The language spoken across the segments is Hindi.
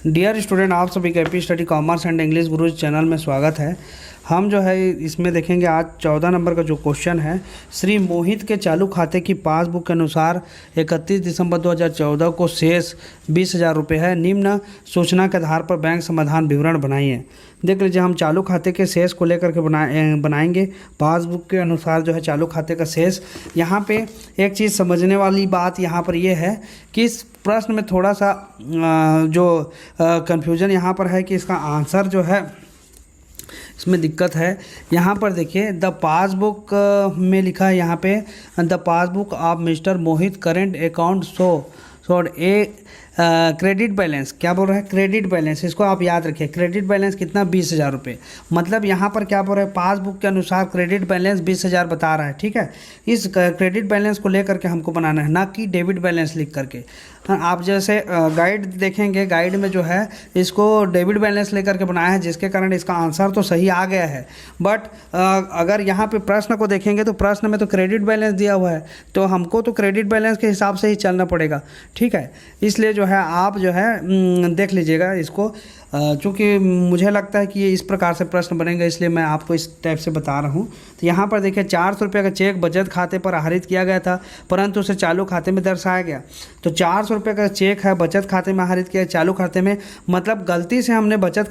डियर स्टूडेंट, आप सभी का AP study commerce and English gurus channel में स्वागत है। हम जो है इसमें देखेंगे आज 14 नंबर का जो क्वेश्चन है, श्री मोहित के चालू खाते की पासबुक के अनुसार 31 दिसंबर 2014 को शेष 20,000 रुपये है। निम्न सूचना के आधार पर बैंक समाधान विवरण बनाइए। देख लीजिए, हम चालू खाते के शेष को लेकर के बनाएंगे। पासबुक के अनुसार जो है चालू खाते का शेष। यहाँ पे एक चीज़ समझने वाली बात यहाँ पर यह है कि इस प्रश्न में थोड़ा सा जो कन्फ्यूजन यहाँ पर है कि इसका आंसर जो है इसमें दिक्कत है। यहाँ पर देखिए, द पासबुक में लिखा है यहाँ पे, the passbook of mister Mohit current account showed a credit balance. क्या बोल रहा है? Credit balance. इसको आप याद रखिए, क्रेडिट बैलेंस कितना? 20,000 रुपये। मतलब यहाँ पर क्या बोल रहा है, पासबुक के अनुसार क्रेडिट बैलेंस 20,000 बता रहा है। ठीक है, इस क्रेडिट बैलेंस को लेकर के हमको बनाना है, ना कि डेबिट बैलेंस लिख करके। आप जैसे गाइड देखेंगे, गाइड में जो है इसको डेबिट बैलेंस लेकर के बनाया है, जिसके कारण इसका आंसर तो सही आ गया है। बट अगर यहाँ पे प्रश्न को देखेंगे तो प्रश्न में तो क्रेडिट बैलेंस दिया हुआ है, तो हमको तो क्रेडिट बैलेंस के हिसाब से ही चलना पड़ेगा। ठीक है, इसलिए जो है आप जो है देख लीजिएगा इसको। चूँकि मुझे लगता है कि ये इस प्रकार से प्रश्न बनेंगे, इसलिए मैं आपको इस टाइप से बता रहा हूँ। तो यहाँ पर देखिए, 400 रुपये का चेक बचत खाते पर आहरित किया गया था, परंतु उसे चालू खाते में दर्शाया गया। तो 400 रुपये का चेक है, बचत खाते में आहरित किया, चालू खाते में, मतलब गलती से हमने बचत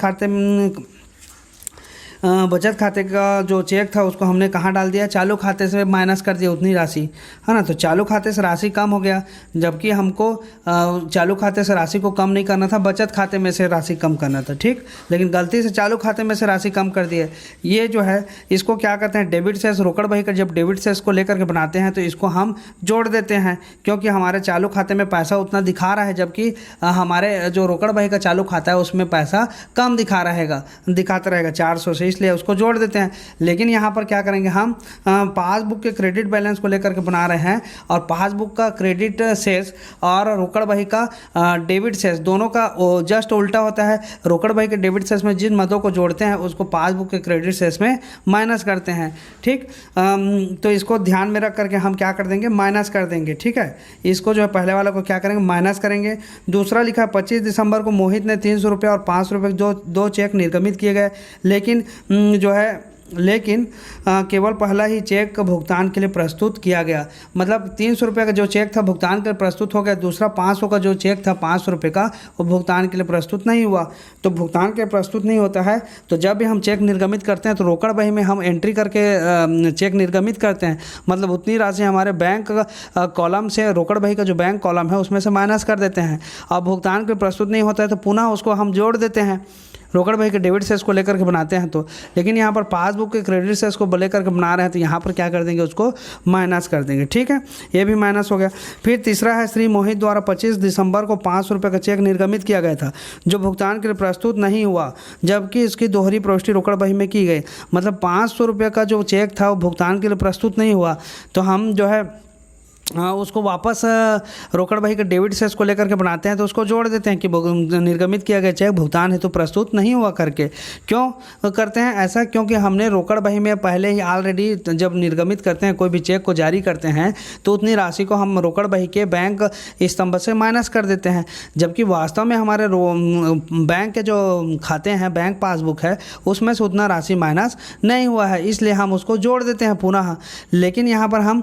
खाते का जो चेक था उसको हमने कहाँ डाल दिया? चालू खाते से माइनस कर दिया उतनी राशि, है ना। तो चालू खाते से राशि कम हो गया, जबकि हमको चालू खाते से राशि को कम नहीं करना था, बचत खाते में से राशि कम करना था। ठीक, लेकिन गलती से चालू खाते में से राशि कम कर दी है। ये जो है इसको क्या कहते हैं? डेबिट सेस। रोकड़ बही का जब डेबिट सेस को लेकर के बनाते हैं तो इसको हम जोड़ देते हैं, क्योंकि हमारे चालू खाते में पैसा उतना दिखा रहा है, जबकि हमारे जो रोकड़ बही का चालू खाता है उसमें पैसा कम दिखाता रहेगा 400 से, इसलिए उसको जोड़ देते हैं। लेकिन यहाँ पर क्या करेंगे, हम पासबुक के क्रेडिट बैलेंस को लेकर के बना रहे हैं, और पासबुक का क्रेडिट शेष और रोकड़ बही का डेबिट शेष दोनों का जस्ट उल्टा होता है। रोकड़ बही के डेबिट शेष में जिन मदों को जोड़ते हैं उसको पासबुक के क्रेडिट शेष में माइनस करते हैं। ठीक, तो इसको ध्यान में रख करके हम क्या कर देंगे? माइनस कर देंगे। ठीक है, इसको जो है पहले वाला को क्या करेंगे? माइनस करेंगे। दूसरा लिखा है 25 दिसंबर को मोहित ने 300 रुपये और 500 रुपये दो चेक निर्गमित किए गए, लेकिन केवल पहला ही चेक भुगतान के लिए प्रस्तुत किया गया। मतलब 300 रुपये का जो चेक था भुगतान के लिए प्रस्तुत हो गया, दूसरा 500 का जो चेक था 500 रुपये का, वो भुगतान के लिए प्रस्तुत नहीं हुआ। तो भुगतान के लिए प्रस्तुत नहीं होता है, तो जब भी हम चेक निर्गमित करते हैं तो रोकड़ बही में हम एंट्री करके चेक निर्गमित करते हैं, मतलब उतनी राशि हमारे बैंक कॉलम से, रोकड़ बही का जो बैंक कॉलम है उसमें से माइनस कर देते हैं। अब भुगतान के लिए प्रस्तुत नहीं होता है तो पुनः उसको हम जोड़ देते हैं। रोकड़ बही के डेबिट सेस को लेकर के बनाते हैं तो, लेकिन यहाँ पर पासबुक के क्रेडिट सेस को लेकर के बना रहे हैं तो यहाँ पर क्या कर देंगे? उसको माइनस कर देंगे। ठीक है, ये भी माइनस हो गया। फिर तीसरा है, श्री मोहित द्वारा 25 दिसंबर को 500 रुपये का चेक निर्गमित किया गया था, जो भुगतान के लिए प्रस्तुत नहीं हुआ, जबकि इसकी दोहरी प्रविष्टि रोकड़ बही में की गई। मतलब 500 रुपये का जो चेक था वो भुगतान के लिए प्रस्तुत नहीं हुआ, तो हम जो है उसको वापस रोकड़ बही के डेबिट सेस को लेकर के बनाते हैं, तो उसको जोड़ देते हैं कि निर्गमित किया गया चेक भुगतान हेतु प्रस्तुत नहीं हुआ करके। क्यों करते हैं ऐसा? क्योंकि हमने रोकड़ बही में पहले ही ऑलरेडी जब निर्गमित करते हैं, कोई भी चेक को जारी करते हैं, तो उतनी राशि को हम रोकड़ बही के बैंक स्तंभ से माइनस कर देते हैं, जबकि वास्तव में हमारे बैंक के जो खाते हैं, बैंक पासबुक है, उसमें से उतना राशि माइनस नहीं हुआ है, इसलिए हम उसको जोड़ देते हैं पुनः। लेकिन यहाँ पर हम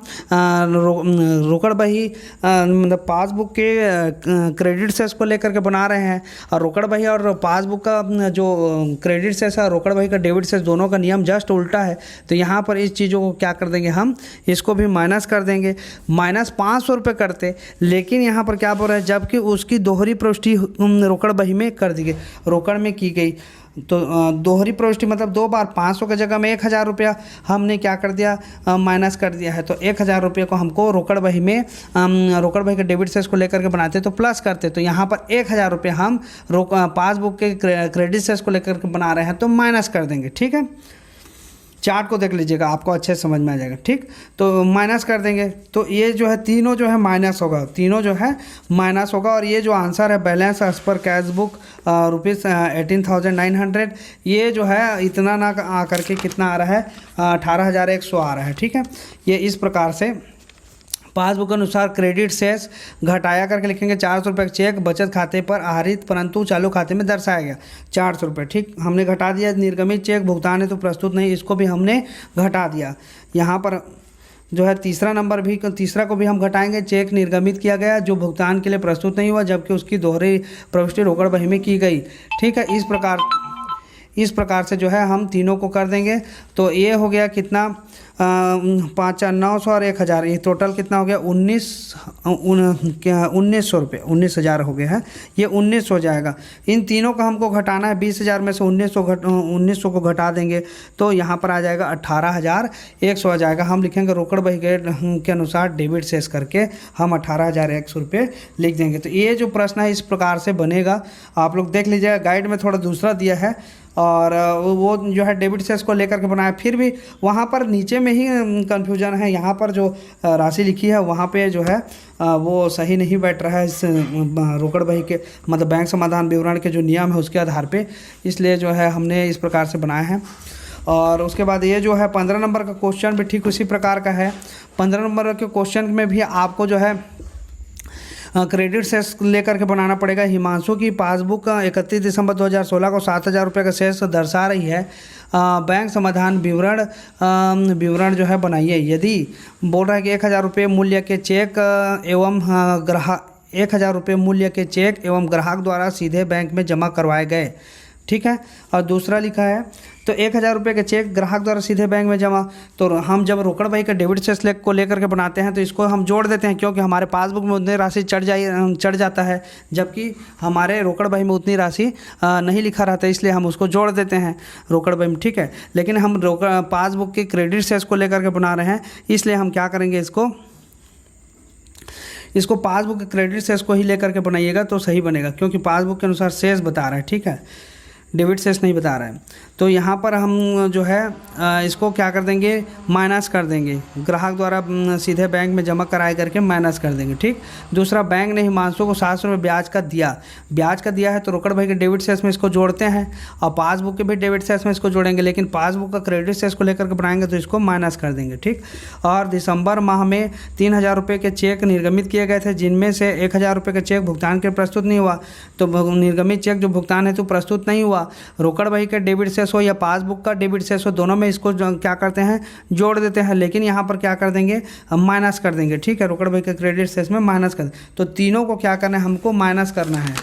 रोकड़ बही मतलब पासबुक के क्रेडिट सेस को लेकर के बना रहे हैं, और रोकड़ बही और पासबुक का जो क्रेडिट सेस है, रोकड़ बही का डेबिट सेस, दोनों का नियम जस्ट उल्टा है। तो यहाँ पर इस चीज़ों को क्या कर देंगे? हम इसको भी माइनस कर देंगे, माइनस 500 रुपये करते। लेकिन यहाँ पर क्या बोल रहा है? जबकि उसकी दोहरी प्रविष्टि रोकड़ बही में कर दी गई, रोकड़ में की गई, तो दोहरी प्रविष्टि मतलब 2 बार 500 की जगह में 1,000 रुपया हमने क्या कर दिया? माइनस कर दिया है। तो 1,000 रुपये को हमको रोकड़ बही में रोकड़ बही के डेबिट सेस को लेकर के बनाते तो प्लस करते, तो यहाँ पर 1,000 रुपये हम पासबुक के क्रेडिट सेस को लेकर के बना रहे हैं तो माइनस कर देंगे। ठीक है, चार्ट को देख लीजिएगा, आपको अच्छे से समझ में आ जाएगा। ठीक, तो माइनस कर देंगे, तो ये जो है तीनों जो है माइनस होगा, तीनों जो है माइनस होगा। और ये जो आंसर है, balance as per cash book ₹18,900, ये जो है इतना ना आ करके कितना आ रहा है? 18,100 आ रहा है। ठीक है, ये इस प्रकार से पासबुक के अनुसार क्रेडिट शेष घटाया करके लिखेंगे 400 रुपये का चेक बचत खाते पर आहरित परंतु चालू खाते में दर्शाया गया 400 रुपये। ठीक, हमने घटा दिया। निर्गमित चेक भुगतान है तो प्रस्तुत नहीं, इसको भी हमने घटा दिया। यहाँ पर जो है तीसरा नंबर भी, तीसरा को भी हम घटाएंगे। चेक निर्गमित किया गया जो भुगतान के लिए प्रस्तुत नहीं हुआ जबकि उसकी दोहरी प्रविष्टि रोकड़ बही में की गई। ठीक है, इस प्रकार से जो है हम तीनों को कर देंगे। तो ये हो गया कितना, 900 और 1000, ये टोटल कितना हो गया 1900 रुपये, 19,000 हो गया है। ये 1900 हो जाएगा। इन तीनों का हमको घटाना है, 20,000 में से 1900 को घटा देंगे तो यहाँ पर आ जाएगा 18,100 आ जाएगा। हम लिखेंगे रोकड़ बही के अनुसार डेबिट शेष करके हम 18,100 रुपये लिख देंगे। तो ये जो प्रश्न है इस प्रकार से बनेगा, आप लोग देख लीजिएगा। गाइड में थोड़ा दूसरा दिया है और वो जो है डेबिट शेष को लेकर के बनाया, फिर भी वहाँ पर नीचे में ही कन्फ्यूजन है। यहाँ पर जो राशि लिखी है वहाँ पे जो है वो सही नहीं बैठ रहा है इस रोकड़ बही के, मतलब बैंक समाधान विवरण के जो नियम है उसके आधार पे, इसलिए जो है हमने इस प्रकार से बनाया है। और उसके बाद ये जो है 15 नंबर का क्वेश्चन भी ठीक उसी प्रकार का है। 15 नंबर के क्वेश्चन में भी आपको जो है क्रेडिट शेष लेकर के बनाना पड़ेगा। हिमांशु की पासबुक 31 दिसंबर 2016 को 7,000 रुपये का शेष दर्शा रही है। बैंक समाधान विवरण जो है बनाइए। यदि बोल रहा है कि 1,000 रुपये मूल्य के चेक एवं 1,000 रुपये मूल्य के चेक एवं ग्राहक द्वारा सीधे बैंक में जमा करवाए गए। ठीक है, और दूसरा लिखा है तो 1,000 रुपये के चेक ग्राहक द्वारा सीधे बैंक में जमा। तो हम जब रोकड़ बही का डेबिट शेष को लेकर के बनाते हैं तो इसको हम जोड़ देते हैं, क्योंकि हमारे पासबुक में उतनी राशि चढ़ जाता है जबकि हमारे रोकड़ बही में उतनी राशि नहीं लिखा रहता है, इसलिए हम उसको जोड़ देते हैं रोकड़ बही में। ठीक है, लेकिन हम पासबुक के क्रेडिट शेष को लेकर के बना रहे हैं, इसलिए हम क्या करेंगे, इसको पासबुक के क्रेडिट शेष को ही लेकर के बनाइएगा तो सही बनेगा, क्योंकि पासबुक के अनुसार शेष बता रहा है। ठीक है, डेबिट शेष नहीं बता रहा है। तो यहाँ पर हम जो है इसको क्या कर देंगे, माइनस कर देंगे। ग्राहक द्वारा सीधे बैंक में जमा कराए करके माइनस कर देंगे। ठीक, दूसरा, बैंक ने हिमांशु को 700 रुपये ब्याज का दिया है तो रोकड़ बही के डेबिट शेष में इसको जोड़ते हैं और पासबुक के भी डेबिट शेष में इसको जोड़ेंगे, लेकिन पासबुक का क्रेडिट शेष को लेकर के बनाएंगे तो इसको माइनस कर देंगे। ठीक, और दिसंबर माह में 3,000 रुपये के चेक निर्गमित किए गए थे जिनमें से 1,000 रुपये का चेक भुगतान के प्रस्तुत नहीं हुआ। तो निर्गमित चेक जो भुगतान हेतु प्रस्तुत नहीं हुआ, रोकड़ बही के डेबिट शेष हो या पासबुक का डेबिट शेष हो, दोनों में इसको क्या करते हैं, जोड़ देते हैं, लेकिन यहाँ पर क्या कर देंगे, माइनस कर देंगे। ठीक है, रोकड़ बही के क्रेडिट शेष में माइनस कर, तो तीनों को क्या करना है, हमको माइनस करना है।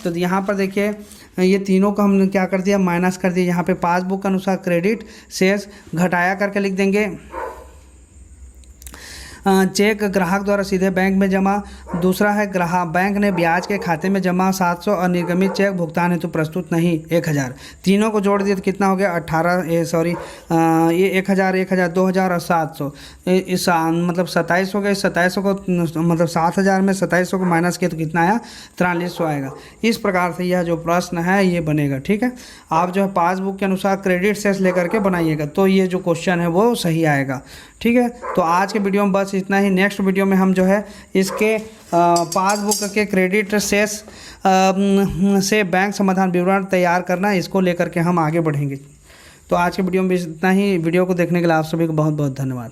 तो यहाँ पर देखिए ये तीनों को हमने क्या कर दिया, माइनस कर दिया। यहाँ पे पासबुक के अनुसार क्रेडिट शेष घटाया करके लिख देंगे। चेक ग्राहक द्वारा सीधे बैंक में जमा। दूसरा है बैंक ने ब्याज के खाते में जमा 700 और निर्गमित चेक भुगतान हेतु प्रस्तुत नहीं 1,000। तीनों को जोड़ दिए तो कितना हो गया, ये 1,000 2,000 और 700, इस मतलब 27 हो गए। 2700 को मतलब 7,000 में 2700 को माइनस किया तो कितना आया, 4300 आएगा। इस प्रकार से यह जो प्रश्न है ये बनेगा। ठीक है, आप जो है पासबुक के अनुसार क्रेडिट शेष लेकर के बनाइएगा तो ये जो क्वेश्चन है वो सही आएगा। ठीक है, तो आज के वीडियो में बस इतना ही। नेक्स्ट वीडियो में हम जो है इसके पासबुक के क्रेडिट शेष से बैंक समाधान विवरण तैयार करना, इसको लेकर के हम आगे बढ़ेंगे। तो आज के वीडियो में इतना ही। वीडियो को देखने के लिए आप सभी को बहुत बहुत धन्यवाद।